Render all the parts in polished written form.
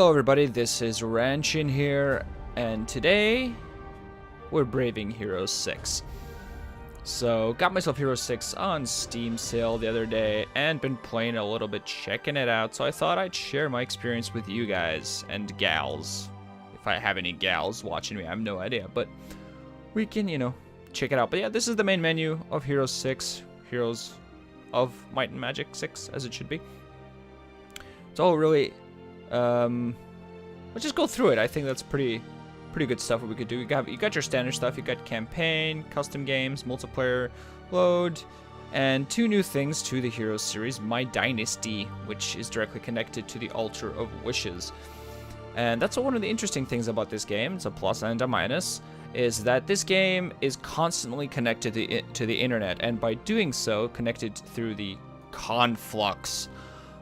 Hello everybody, this is Ranchin here, and today we're braving Hero 6. So, got myself Hero 6 on Steam sale the other day, and been playing a little bit, checking it out, so I thought I'd share my experience with you guys, and gals. If I have any gals watching me, I have no idea, but we can, check it out. But yeah, this is the main menu of Hero 6, Heroes of Might and Magic 6, as it should be. It's all really... let's just go through it. I think that's pretty good stuff what we could do. You got your standard stuff. You got campaign, custom games, multiplayer, load, and two new things to the Heroes series: My Dynasty, which is directly connected to the Altar of Wishes. And that's one of the interesting things about this game. It's a plus and a minus, is that this game is constantly connected to the internet, and by doing so, connected through the conflux.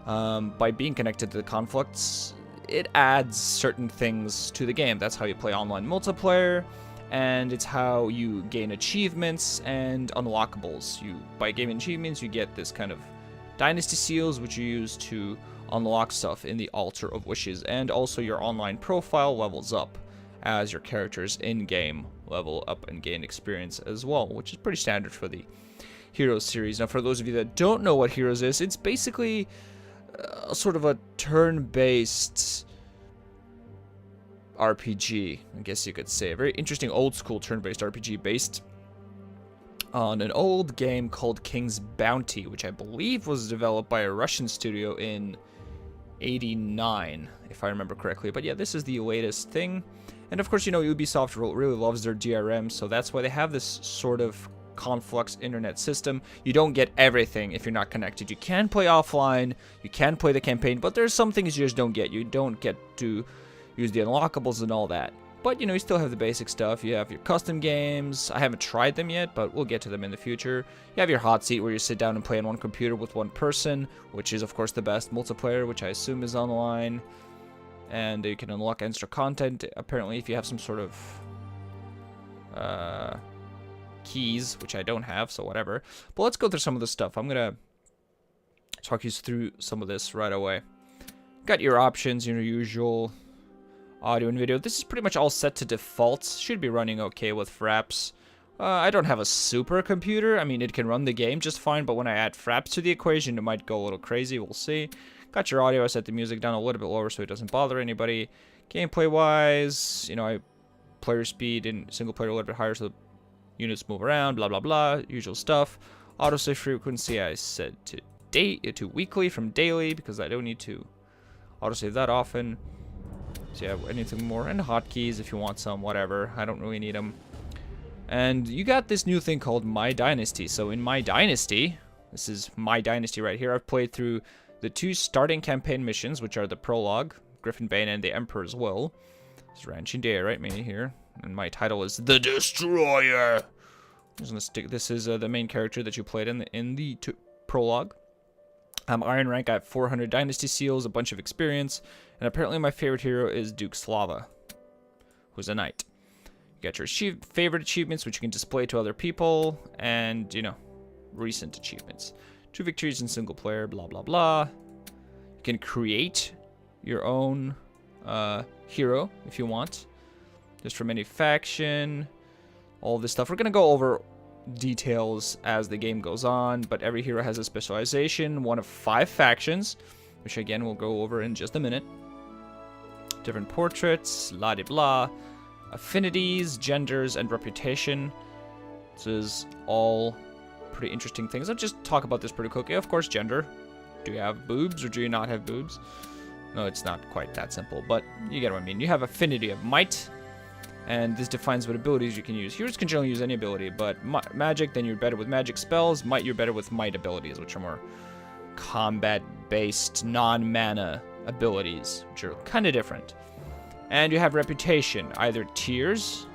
By being connected to the conflicts, it adds certain things to the game. That's how you play online multiplayer, and it's how you gain achievements and unlockables. By gaining achievements, you get this kind of dynasty seals, which you use to unlock stuff in the Altar of Wishes, and also your online profile levels up as your characters in-game level up and gain experience as well, which is pretty standard for the Heroes series. Now, for those of you that don't know what Heroes is, it's basically sort of a turn-based RPG, I guess you could say. A very interesting old-school turn-based RPG based on an old game called King's Bounty, which I believe was developed by a Russian studio in '89, if I remember correctly. But yeah, this is the latest thing. And of course, Ubisoft really loves their DRM, so that's why they have this sort of conflux internet system. You don't get everything if you're not connected. You can play offline, you can play the campaign, but there's some things you just don't get. You don't get to use the unlockables and all that. But you still have the basic stuff. You have your custom games. I haven't tried them yet, but we'll get to them in the future. You have your hot seat where you sit down and play on one computer with one person, which is of course the best multiplayer, which I assume is online. And you can unlock extra content apparently if you have some sort of keys, which I don't have, so whatever. But let's go through some of the stuff. I'm gonna talk you through some of this right away. Got your options, your usual audio and video. This is pretty much all set to default. Should be running okay with fraps. I don't have a super computer. I mean, it can run the game just fine, but when I add fraps to the equation, it might go a little crazy. We'll see. Got your audio. I set the music down a little bit lower so it doesn't bother anybody. Gameplay wise, I player speed in single player a little bit higher so units move around, blah blah blah, usual stuff. Autosave frequency I set to weekly from daily because I don't need to autosave that often. So yeah, anything more, and hotkeys if you want some, whatever. I don't really need them. And you got this new thing called My Dynasty. So in My Dynasty, this is My Dynasty right here. I've played through the two starting campaign missions, which are the prologue, Griffin Bane, and the Emperor's Will. This is Ranchin Day, right? Me here. And my title is The Destroyer. I'm just gonna stick. This is the main character that you played in the prologue. Iron rank. I have 400 dynasty seals, a bunch of experience, and apparently my favorite hero is Duke Slava, who's a knight. You got your favorite achievements, which you can display to other people, and recent achievements. 2 victories in single player. Blah blah blah. You can create your own hero if you want. Just from any faction, all this stuff. We're going to go over details as the game goes on, but every hero has a specialization, one of 5 factions, which again we'll go over in just a minute. Different portraits, la-di-blah, affinities, genders, and reputation. This is all pretty interesting things. I'll just talk about this pretty quickly. Of course, gender. Do you have boobs or do you not have boobs? No, it's not quite that simple, but you get what I mean. You have affinity of might, and this defines what abilities you can use. Heroes can generally use any ability, but magic, then you're better with magic spells. Might, you're better with might abilities, which are more combat-based, non-mana abilities, which are kind of different. And you have reputation, either tears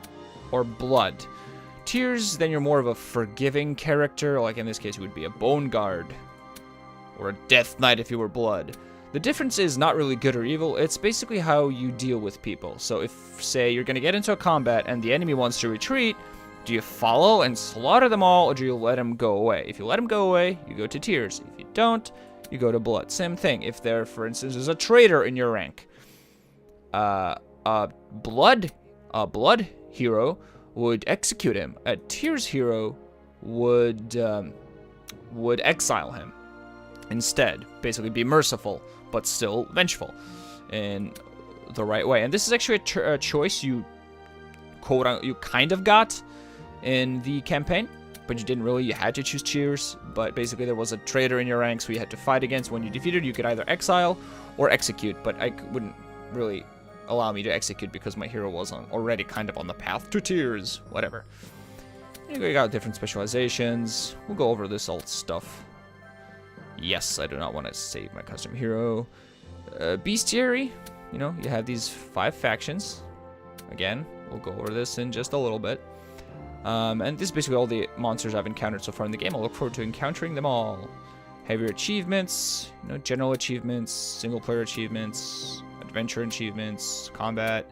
or blood. Tears, then you're more of a forgiving character, like in this case you would be a bone guard, or a death knight if you were blood. The difference is not really good or evil, it's basically how you deal with people. So if, say, you're going to get into a combat and the enemy wants to retreat, do you follow and slaughter them all, or do you let them go away? If you let them go away, you go to tears. If you don't, you go to blood. Same thing. If there, for instance, is a traitor in your rank, a blood hero would execute him. A tears hero would exile him instead. Basically, be merciful but still vengeful in the right way. And this is actually a choice you kind of got in the campaign, but you didn't really. You had to choose cheers, but basically there was a traitor in your ranks who you had to fight against. When you defeated, you could either exile or execute, but I wouldn't really allow me to execute because my hero was already kind of on the path to tears. Whatever. We got different specializations. We'll go over this old stuff. Yes, I do not want to save my custom hero. Bestiary, you know, you have these 5 factions. Again, we'll go over this in just a little bit. And this is basically all the monsters I've encountered so far in the game. I look forward to encountering them all. Heavier achievements, you know, general achievements, single player achievements, adventure achievements, combat,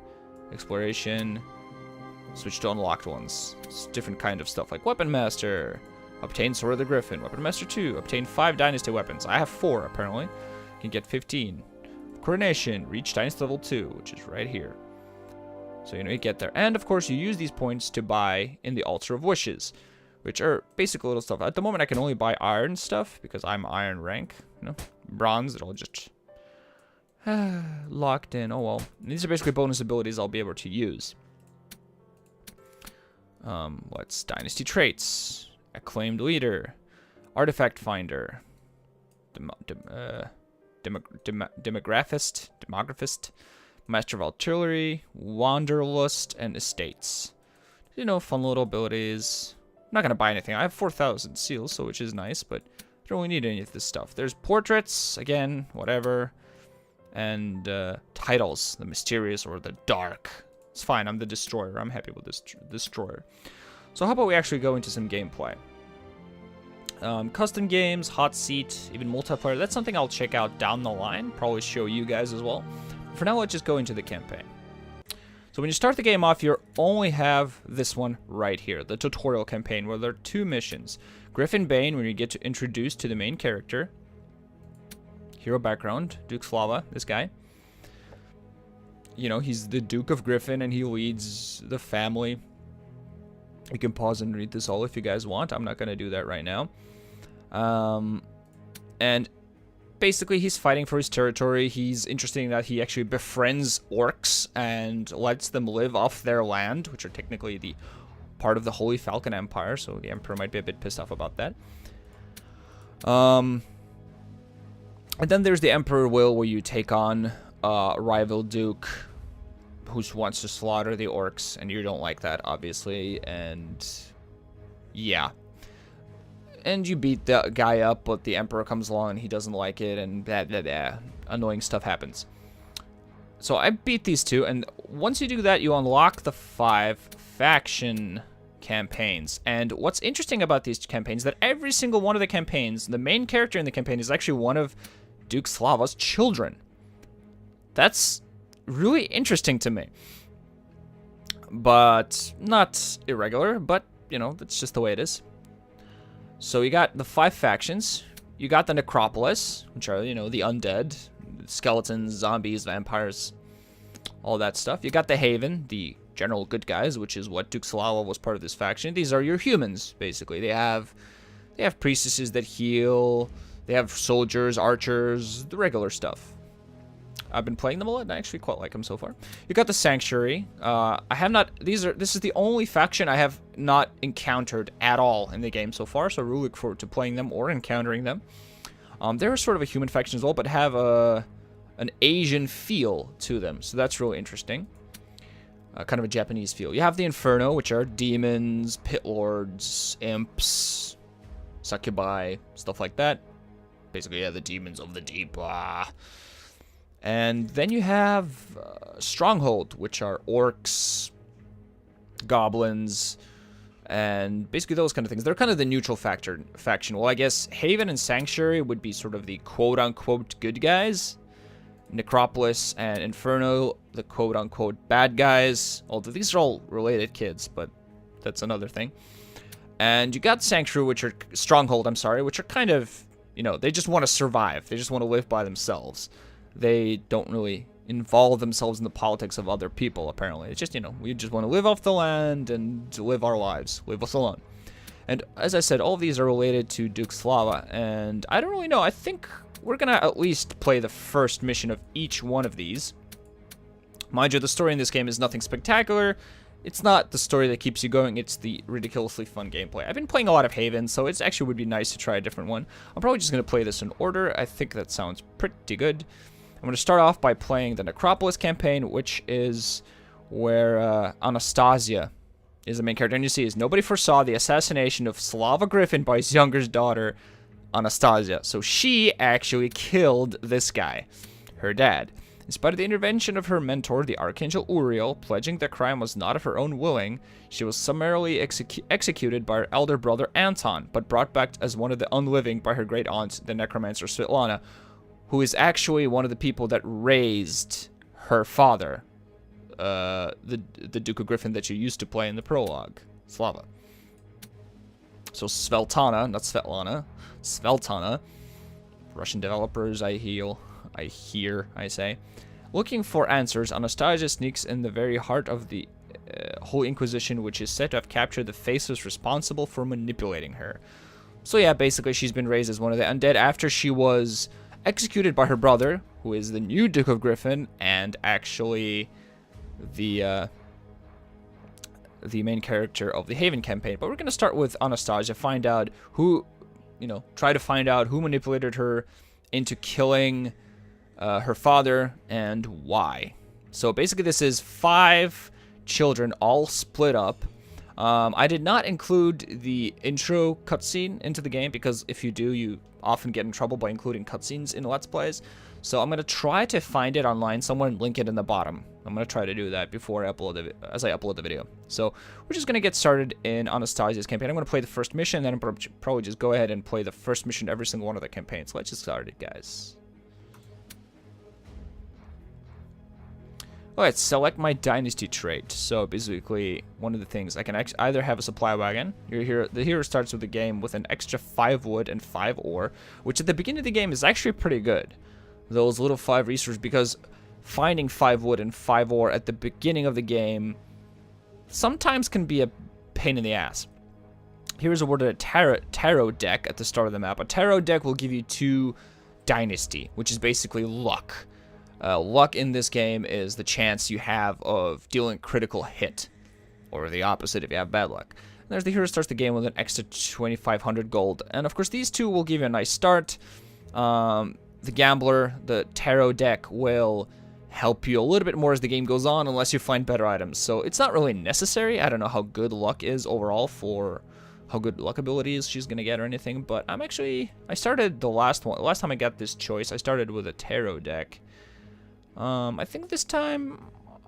exploration. Switch to unlocked ones. It's different kind of stuff like Weapon Master. Obtain Sword of the Griffin. Weapon Master 2. Obtain 5 Dynasty weapons. I have 4 apparently. You can get 15. Coronation. Reach Dynasty level 2, which is right here. So, you know, you get there. And, of course, you use these points to buy in the Altar of Wishes, which are basic little stuff. At the moment, I can only buy iron stuff because I'm iron rank. You know, bronze, it'll just locked in. Oh, well. And these are basically bonus abilities I'll be able to use. What's Dynasty Traits? Acclaimed Leader. Artifact Finder. Demographist. Master of Artillery, Wanderlust, and Estates. You know, fun little abilities. I'm not going to buy anything. I have 4,000 seals, so which is nice, but I don't really need any of this stuff. There's portraits, again, whatever. And titles, the mysterious or the dark. It's fine, I'm the destroyer. I'm happy with this destroyer. So how about we actually go into some gameplay? Custom games, hot seat, even multiplayer. That's something I'll check out down the line. Probably show you guys as well. For now, let's just go into the campaign. So when you start the game off, you only have this one right here, the tutorial campaign, where there are 2 missions. Griffin Bane, where you get to introduce to the main character. Hero background, Duke Slava, this guy. You know, he's the Duke of Griffin, and he leads the family. You can pause and read this all if you guys want. I'm not going to do that right now. And basically, he's fighting for his territory. He's interested in that he actually befriends orcs and lets them live off their land, which are technically the part of the Holy Falcon Empire, so the Emperor might be a bit pissed off about that. And then there's the Emperor Will, where you take on a rival Duke who wants to slaughter the orcs, and you don't like that, obviously, and yeah. And you beat the guy up, but the Emperor comes along and he doesn't like it, and blah, blah, blah. Annoying stuff happens. So I beat these 2, and once you do that, you unlock the 5 faction campaigns. And what's interesting about these campaigns, that every single one of the campaigns, the main character in the campaign is actually one of Duke Slava's children. That's really interesting to me. But not irregular, but, you know, that's just the way it is. So you got the 5 factions. You got the Necropolis, which are, you know, the undead, skeletons, zombies, vampires, all that stuff. You got the Haven, the general good guys, which is what Duke Slava was part of this faction. These are your humans, basically. They have priestesses that heal. They have soldiers, archers, the regular stuff. I've been playing them a lot, and I actually quite like them so far. You got the Sanctuary. I have not. This is the only faction I have not encountered at all in the game so far. So I really look forward to playing them or encountering them. They're sort of a human faction as well, but have an Asian feel to them. So that's really interesting. Kind of a Japanese feel. You have the Inferno, which are demons, pit lords, imps, succubi, stuff like that. Basically, yeah, the demons of the deep. And then you have Stronghold, which are orcs, goblins, and basically those kind of things. They're kind of the neutral faction. Well, I guess Haven and Sanctuary would be sort of the quote-unquote good guys. Necropolis and Inferno, the quote-unquote bad guys. Although these are all related kids, but that's another thing. And you got Sanctuary, Stronghold, which are kind of, you know, they just want to survive. They just want to live by themselves. They don't really involve themselves in the politics of other people, apparently. It's just, you know, we just want to live off the land and live our lives. Leave us alone. And as I said, all of these are related to Duke Slava, and I don't really know. I think we're going to at least play the first mission of each one of these. Mind you, the story in this game is nothing spectacular. It's not the story that keeps you going, it's the ridiculously fun gameplay. I've been playing a lot of Haven, so it actually would be nice to try a different one. I'm probably just going to play this in order. I think that sounds pretty good. I'm going to start off by playing the Necropolis campaign, which is where Anastasia is the main character. And you see, nobody foresaw the assassination of Slava Griffin by his youngest daughter, Anastasia. So she actually killed this guy, her dad. In spite of the intervention of her mentor, the Archangel Uriel, pledging the crime was not of her own willing, she was summarily executed by her elder brother Anton, but brought back as one of the unliving by her great aunt, the necromancer Svetlana, who is actually one of the people that raised her father, the Duke of Griffin that you used to play in the prologue, Slava. So Sveltana, not Svetlana, Sveltana. Russian developers, I say. Looking for answers, Anastasia sneaks in the very heart of the Holy Inquisition, which is said to have captured the faceless responsible for manipulating her. So yeah, basically she's been raised as one of the undead after she was executed by her brother, who is the new Duke of Griffin, and actually the main character of the Haven campaign. But we're going to start with Anastasia, find out who, try to find out who manipulated her into killing her father and why. So basically this is 5 children all split up. I did not include the intro cutscene into the game because if you do, you often get in trouble by including cutscenes in Let's Plays. So I'm going to try to find it online somewhere and link it in the bottom. I'm going to try to do that before I upload as I upload the video. So we're just going to get started in Anastasia's campaign. I'm going to play the first mission, then I'm probably just go ahead and play the first mission every single one of the campaigns. So let's just start it, guys. Alright, select my dynasty trait. So basically, one of the things, I can either have a supply wagon. The hero starts with the game with an extra 5 wood and 5 ore, which at the beginning of the game is actually pretty good. Those little 5 resources, because finding 5 wood and 5 ore at the beginning of the game sometimes can be a pain in the ass. Here's awarded a tarot deck at the start of the map. A tarot deck will give you 2 dynasty, which is basically luck. Luck in this game is the chance you have of dealing critical hit, or the opposite if you have bad luck. And there's the hero starts the game with an extra 2,500 gold, and of course these 2 will give you a nice start. The gambler, the tarot deck will help you a little bit more as the game goes on unless you find better items. So it's not really necessary. I don't know how good luck is overall for how good luck abilities she's going to get or anything, but I started the last time I got this choice, I started with a tarot deck. I think this time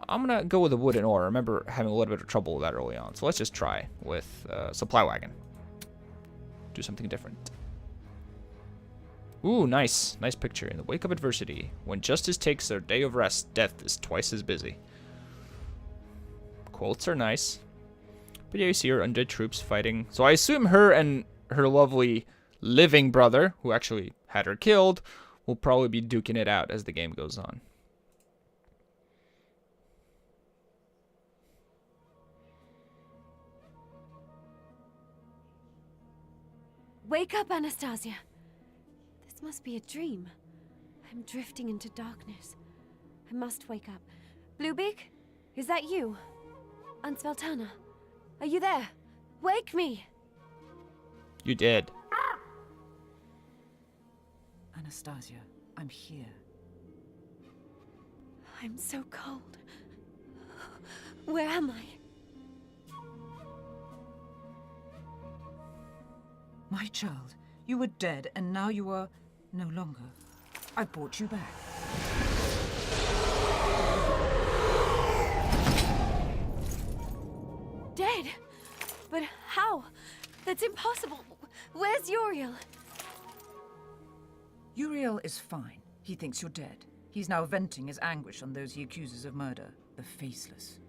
I'm going to go with a wood and ore. I remember having a little bit of trouble with that early on. So let's just try with supply wagon. Do something different. Ooh, nice. Nice picture. In the wake of adversity, when justice takes their day of rest, death is twice as busy. Quotes are nice. But yeah, you see her undead troops fighting. So I assume her and her lovely living brother, who actually had her killed, will probably be duking it out as the game goes on. Wake up, Anastasia. This must be a dream. I'm drifting into darkness. I must wake up. Bluebeak? Is that you? Aunt Sveltana? Are you there? Wake me! You did. Anastasia, I'm here. I'm so cold. Where am I? My child, you were dead and now you are no longer. I brought you back. Dead? But how? That's impossible. Where's Uriel? Uriel is fine. He thinks you're dead. He's now venting his anguish on those he accuses of murder, the Faceless.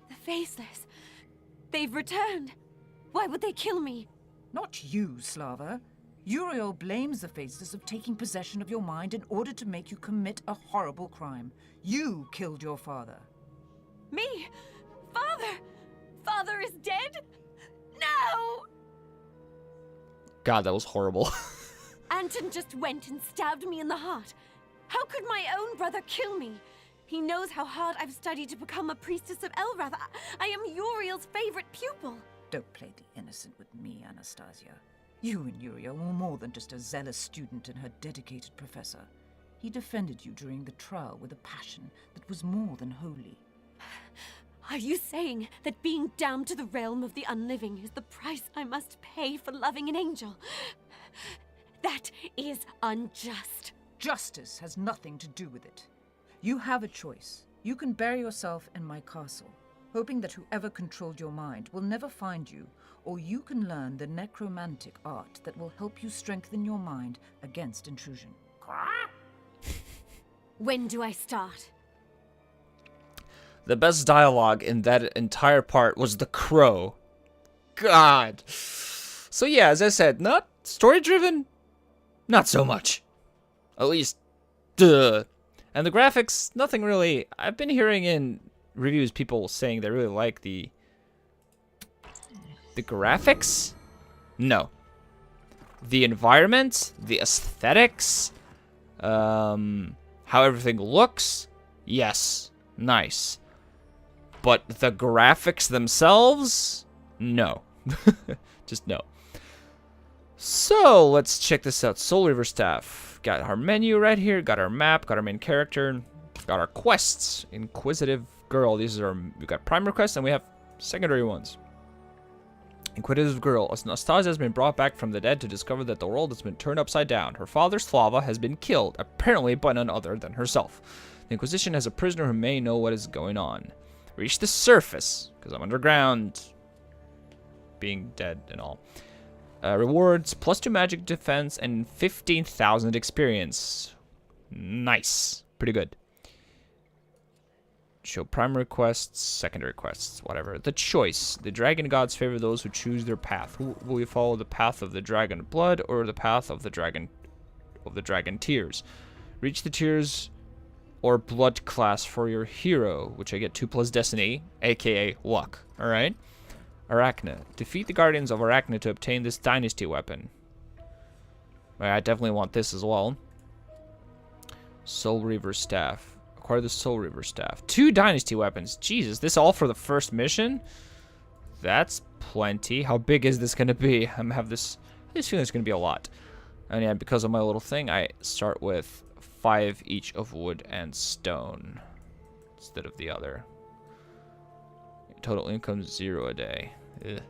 The Faceless. They've returned. Why would they kill me? Not you, Slava. Uriel blames the Faceless of taking possession of your mind in order to make you commit a horrible crime. You killed your father. Me? Father? Father is dead? No! God, that was horrible. Anton just went and stabbed me in the heart. How could my own brother kill me? He knows how hard I've studied to become a priestess of Elrath. I am Uriel's favorite pupil. Don't play the innocent with me, Anastasia. You and Uriel were more than just a zealous student and her dedicated professor. He defended you during the trial with a passion that was more than holy. Are you saying that being damned to the realm of the unliving is the price I must pay for loving an angel? That is unjust. Justice has nothing to do with it. You have a choice. You can bury yourself in my castle, hoping that whoever controlled your mind will never find you, or you can learn the necromantic art that will help you strengthen your mind against intrusion. When do I start? The best dialogue in that entire part was the crow. God. So yeah, as I said, not story-driven, not so much. At least, duh. And the graphics, nothing really. I've been hearing in reviews people saying they really like the graphics. No. The environment, the aesthetics, how everything looks, yes, nice. But the graphics themselves, no. Just no. So, let's check this out. Soul Reaver Staff. Got our menu right here. Got our map. Got our main character. Got our quests. Inquisitive Girl. These are we got primary quests and we have secondary ones. Inquisitive Girl. Anastasia has been brought back from the dead to discover that the world has been turned upside down. Her father, Slava, has been killed, apparently by none other than herself. The Inquisition has a prisoner who may know what is going on. Reach the surface, because I'm underground, being dead and all. Rewards, +2 magic defense, and 15,000 experience. Nice. Pretty good. Show primary quests, secondary quests, whatever. The choice. The dragon gods favor those who choose their path. Will you follow the path of the dragon blood or the path of the dragon tears? Reach the tears or blood class for your hero, which I get 2+ destiny, aka luck. Alright? Arachne. Defeat the guardians of Arachne to obtain this dynasty weapon. I definitely want this as well. Soul Reaver Staff. Acquire the Soul Reaver Staff. 2 dynasty weapons. Jesus, this all for the first mission? That's plenty. How big is this going to be? I have this feeling it's going to be a lot. And yeah, because of my little thing, I start with 5 each of wood and stone instead of the other. Total income 0 a day. Ugh.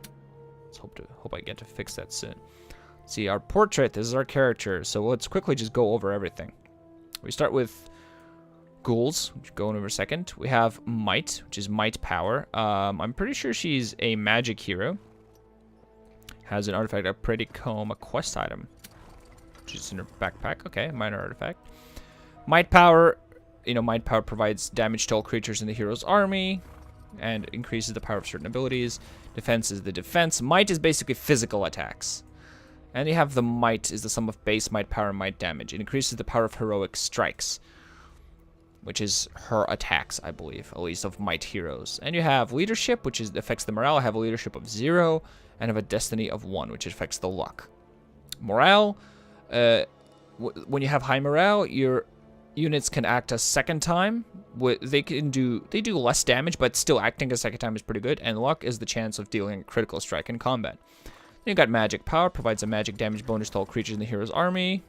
Let's hope I get to fix that soon. See, our portrait. This is our character. So let's quickly just go over everything. We start with ghouls, which we'll go over a second. We have might, which is might power. I'm pretty sure she's a magic hero. Has an artifact, a pretty comb, a quest item. Which is in her backpack. Okay, minor artifact. Might power. Might power provides damage to all creatures in the hero's army and increases the power of certain abilities. Defense is the defense. Might is basically physical attacks. And you have the might is the sum of base might power and might damage. It increases the power of heroic strikes, which is her attacks, I believe, at least of might heroes. And you have leadership, which affects the morale. I have a leadership of 0 and have a destiny of 1, which affects the luck. Morale, when you have high morale, your units can act a second time. They do less damage, but still acting a second time is pretty good. And luck is the chance of dealing a critical strike in combat. Then you got magic power, provides a magic damage bonus to all creatures in the hero's army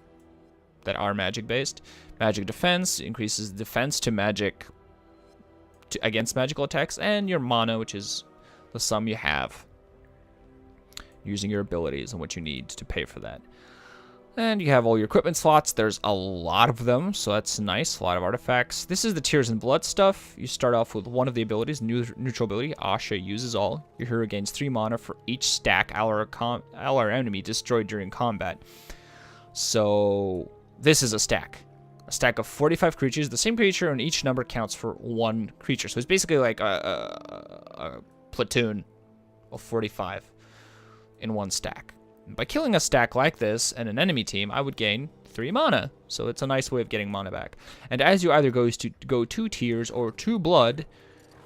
that are magic based. Magic defense increases defense to magic against magical attacks, and your mana, which is the sum you have using your abilities and what you need to pay for that. And you have all your equipment slots. There's a lot of them, so that's nice. A lot of artifacts. This is the Tears and Blood stuff. You start off with one of the abilities, neutral ability. Asha uses all. Your hero gains 3 mana for each stack ally enemy destroyed during combat. So this is a stack. A stack of 45 creatures. The same creature and each number counts for 1 creature. So it's basically like a platoon of 45 in 1 stack. By killing a stack like this and an enemy team, I would gain 3 mana. So it's a nice way of getting mana back. And as you either go 2 tears or 2 blood,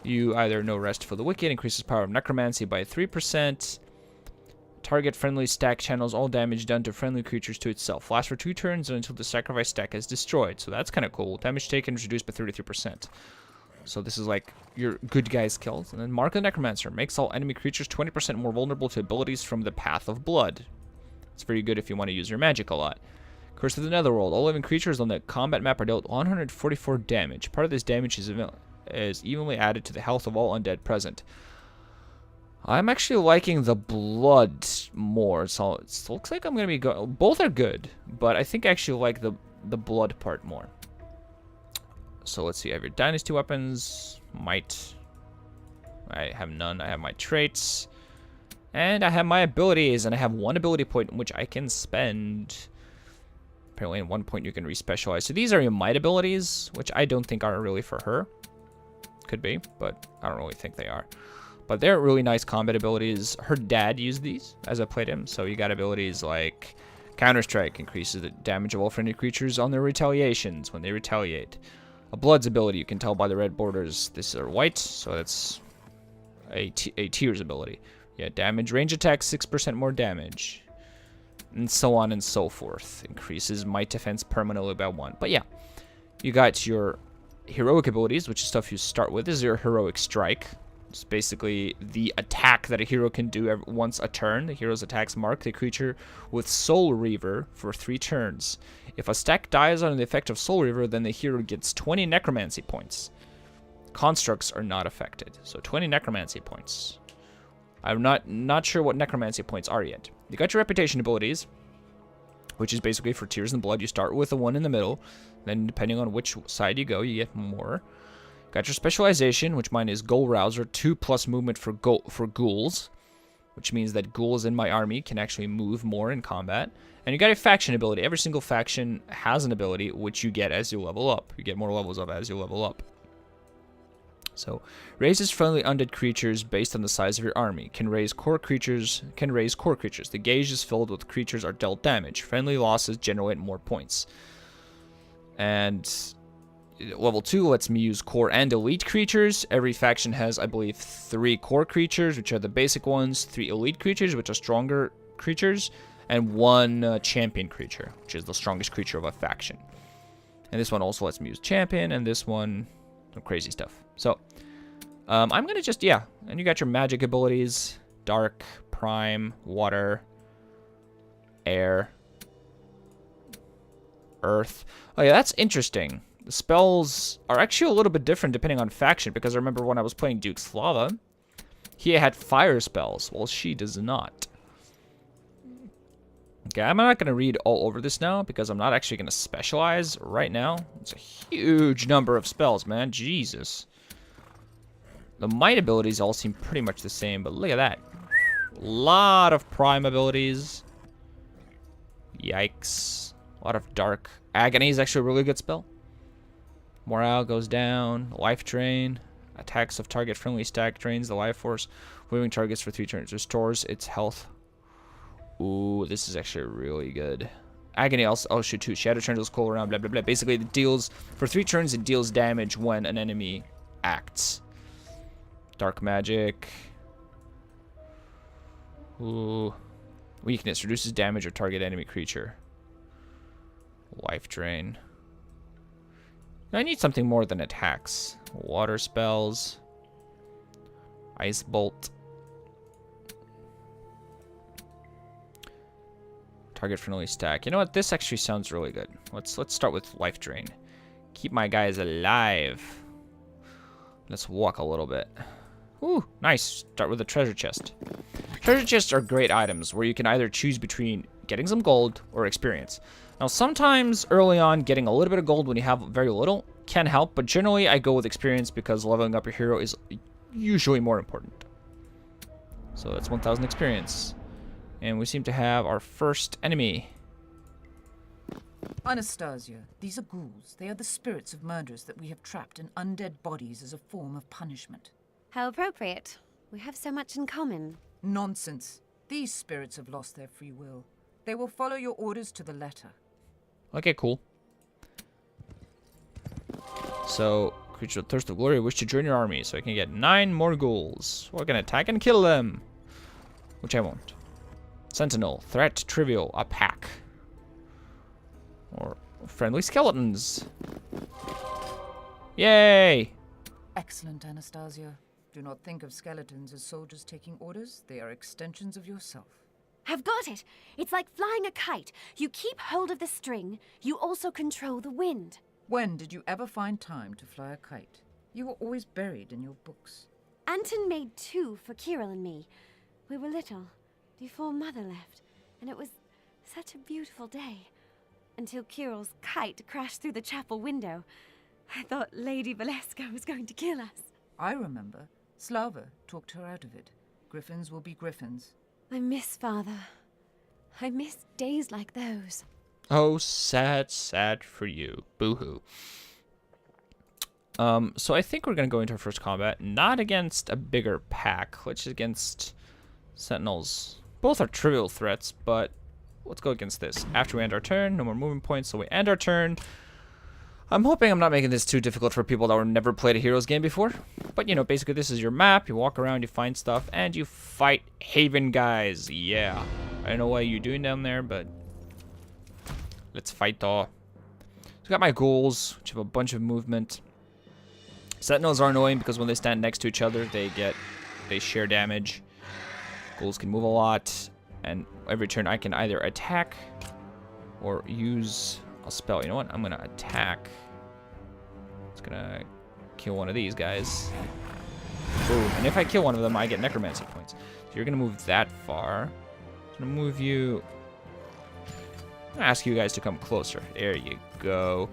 you either No Rest for the Wicked, increases power of necromancy by 3%. Target friendly stack channels all damage done to friendly creatures to itself. Lasts for 2 turns until the sacrifice stack is destroyed. So that's kind of cool. Damage taken is reduced by 33%. So this is like your good guy's kills. And then Mark of the Necromancer makes all enemy creatures 20% more vulnerable to abilities from the Path of Blood. It's very good if you want to use your magic a lot. Curse of the Netherworld. All living creatures on the combat map are dealt 144 damage. Part of this damage is evenly added to the health of all undead present. I'm actually liking the blood more, so it looks like I'm going to be both are good, but I think I actually like the blood part more. So let's see, I have your dynasty weapons, might, I have none, I have my traits, and I have my abilities, and I have 1 ability point which I can spend. Apparently in 1 point you can respecialize. So these are your might abilities, which I don't think are really for her. Could be, but I don't really think they are. But they're really nice combat abilities. Her dad used these as I played him. So you got abilities like Counter-Strike, increases the damage of all friendly creatures on their retaliations when they retaliate. A Blood's ability, you can tell by the red borders. These are white, so that's a Tears ability. Yeah, damage, range attack, 6% more damage. And so on and so forth. Increases might defense permanently by 1. But yeah, you got your heroic abilities, which is stuff you start with. This is your heroic strike. It's basically the attack that a hero can do once a turn. The hero's attacks mark the creature with Soul Reaver for 3 turns. If a stack dies under the effect of Soul Reaver, then the hero gets 20 necromancy points. Constructs are not affected, so 20 necromancy points. I'm not sure what necromancy points are yet. You got your reputation abilities, which is basically for Tears and Blood. You start with the one in the middle, then depending on which side you go, you get more. Got your specialization, which mine is Ghoul Rouser, 2+ movement for ghouls, which means that ghouls in my army can actually move more in combat. And you got a faction ability. Every single faction has an ability which you get as you level up. You get more levels of as you level up. So, raises friendly undead creatures based on the size of your army. Can raise core creatures. The gauge is filled with creatures are dealt damage. Friendly losses generate more points. And level 2 lets me use core and elite creatures. Every faction has, I believe, 3 core creatures, which are the basic ones, 3 elite creatures, which are stronger creatures, and 1 champion creature, which is the strongest creature of a faction. And this one also lets me use champion, and this one, some crazy stuff. So, I'm going to just, yeah, and you got your magic abilities, dark, prime, water, air, earth. Oh yeah, that's interesting. The spells are actually a little bit different depending on faction, because I remember when I was playing Duke's Lava, he had fire spells, while she does not. Okay, I'm not going to read all over this now, because I'm not actually going to specialize right now. It's a huge number of spells, man. Jesus. The might abilities all seem pretty much the same, but look at that. A lot of prime abilities. Yikes. A lot of dark. Agony is actually a really good spell. Morale goes down. Life drain. Attacks of target friendly stack drains the life force. Moving targets for 3 turns. Restores its health. Ooh, this is actually really good. Agony also shoot 2. Shadow turns cool around, blah, blah, blah. Basically, it deals, for 3 turns, it deals damage when an enemy acts. Dark magic. Ooh. Weakness. Reduces damage or target enemy creature. Life drain. I need something more than attacks. Water spells. Ice bolt. Target friendly stack. You know what? This actually sounds really good. Let's start with life drain. Keep my guys alive. Let's walk a little bit. Ooh, nice. Start with a treasure chest. Treasure chests are great items where you can either choose between getting some gold or experience. Now, sometimes early on, getting a little bit of gold when you have very little can help, but generally I go with experience because leveling up your hero is usually more important. So that's 1,000 experience. And we seem to have our first enemy. Anastasia, these are ghouls. They are the spirits of murderers that we have trapped in undead bodies as a form of punishment. How appropriate. We have so much in common. Nonsense. These spirits have lost their free will. They will follow your orders to the letter. Okay, cool. So, creature with thirst of glory wish to join your army, so I can get 9 more ghouls. We're gonna attack and kill them. Which I won't. Sentinel, threat, trivial, a pack. Or friendly skeletons. Yay! Excellent, Anastasia. Do not think of skeletons as soldiers taking orders. They are extensions of yourself. I've got it. It's like flying a kite. You keep hold of the string, you also control the wind. When did you ever find time to fly a kite? You were always buried in your books. Anton made 2 for Kirill and me. We were little, before Mother left, and it was such a beautiful day. Until Kirill's kite crashed through the chapel window. I thought Lady Valeska was going to kill us. I remember. Slava talked her out of it. Griffins will be griffins. I miss Father. I miss days like those. Oh, sad, sad for you. Boo-hoo. So I think we're going to go into our first combat. Not against a bigger pack, which is against Sentinels. Both are trivial threats, but let's go against this. After we end our turn, no more movement points, so we end our turn. I'm hoping I'm not making this too difficult for people that were never played a Heroes game before. But, you know, basically this is your map. You walk around, you find stuff, and you fight Haven guys. Yeah. I don't know what you're doing down there, but let's fight though. So I got my ghouls, which have a bunch of movement. Sentinels are annoying because when they stand next to each other, they share damage. Ghouls can move a lot, and every turn I can either attack or use a spell. You know what? I'm gonna attack. It's gonna kill one of these guys. Boom. And if I kill one of them, I get necromancy points. So you're gonna move that far. I'm gonna move you. I'm gonna ask you guys to come closer. There you go.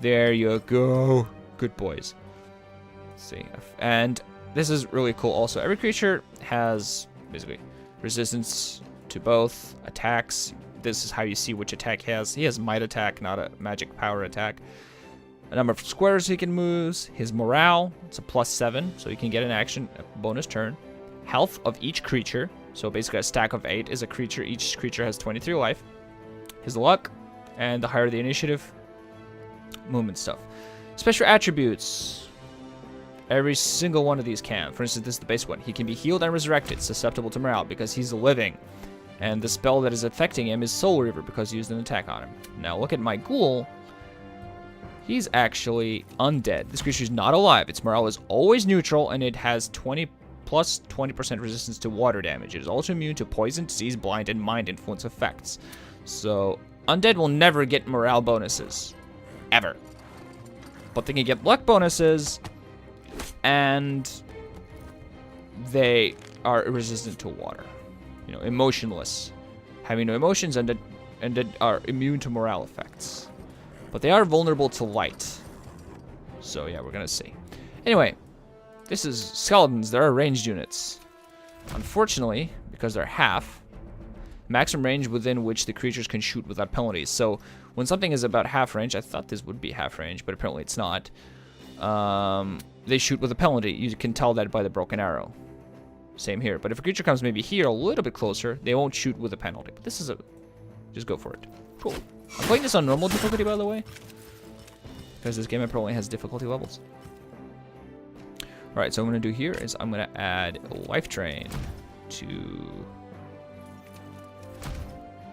There you go. Good boys. Let's see. And this is really cool also. Every creature has basically resistance to both attacks. This is how you see which attack he has. He has might attack, not a magic power attack. A number of squares he can move. His morale, it's a +7, so you can get an action, a bonus turn. Health of each creature, so basically a stack of 8 is a creature. Each creature has 23 life. His luck, and the higher the initiative, movement stuff. Special attributes. Every single one of these can. For instance, this is the base one. He can be healed and resurrected, susceptible to morale because he's living. And the spell that is affecting him is Soul Reaver because he used an attack on him. Now look at my ghoul. He's actually undead. This creature is not alive. Its morale is always neutral, and it has 20% resistance to water damage. It is also immune to poison, disease, blind, and mind influence effects. So undead will never get morale bonuses. Ever. But they can get luck bonuses, and they are resistant to water. You know, emotionless. Having no emotions, and are immune to morale effects. But they are vulnerable to light. So yeah, we're gonna see. Anyway, this is skeletons. They're ranged units. Unfortunately, because they're half, maximum range within which the creatures can shoot without penalties. So when something is about half range, I thought this would be half range, but apparently it's not. They shoot with a penalty. You can tell that by the broken arrow. Same here. But if a creature comes maybe here a little bit closer, they won't shoot with a penalty. But this is a... just go for it. Cool. I'm playing this on normal difficulty, by the way. Because this game apparently has difficulty levels. Alright, so what I'm going to do here is I'm going to add a life drain to...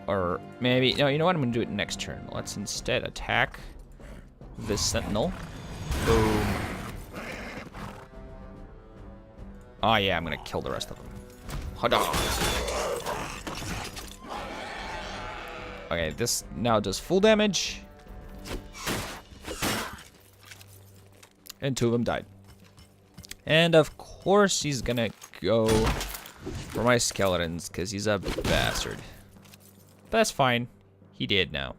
or maybe... no, you know what? I'm going to do it next turn. Let's instead attack this sentinel. Boom. Oh yeah, I'm gonna kill the rest of them. Hada. Okay, this now does full damage. And 2 of them died. And of course he's gonna go for my skeletons, because he's a bastard. But that's fine. He did now.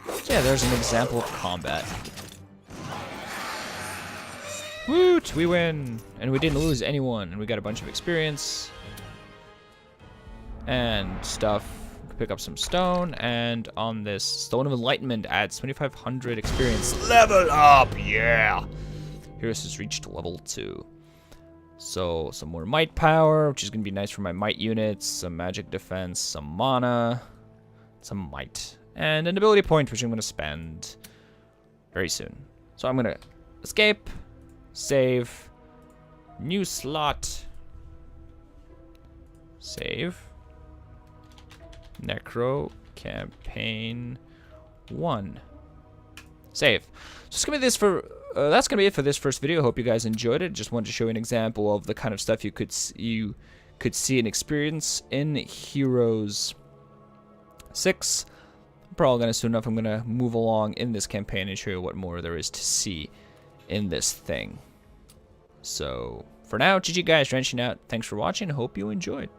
So yeah, there's an example of combat. Woot! We win! And we didn't lose anyone, and we got a bunch of experience. And stuff. We can pick up some stone, and on this Stone of Enlightenment adds 2,500 experience. Level up! Yeah! Heroes has reached level 2. So some more might power, which is going to be nice for my might units, some magic defense, some mana, some might, and an ability point, which I'm going to spend very soon. So I'm going to escape, save, new slot, save, Necro campaign 1, save. So it's gonna be this for that's gonna be it for this first video. Hope you guys enjoyed it. Just wanted to show you an example of the kind of stuff you could see and experience in Heroes 6. I'm probably gonna soon enough I'm gonna move along in this campaign and show you what more there is to see in this thing. So for now, GG guys, wrenching out. Thanks for watching. Hope you enjoyed.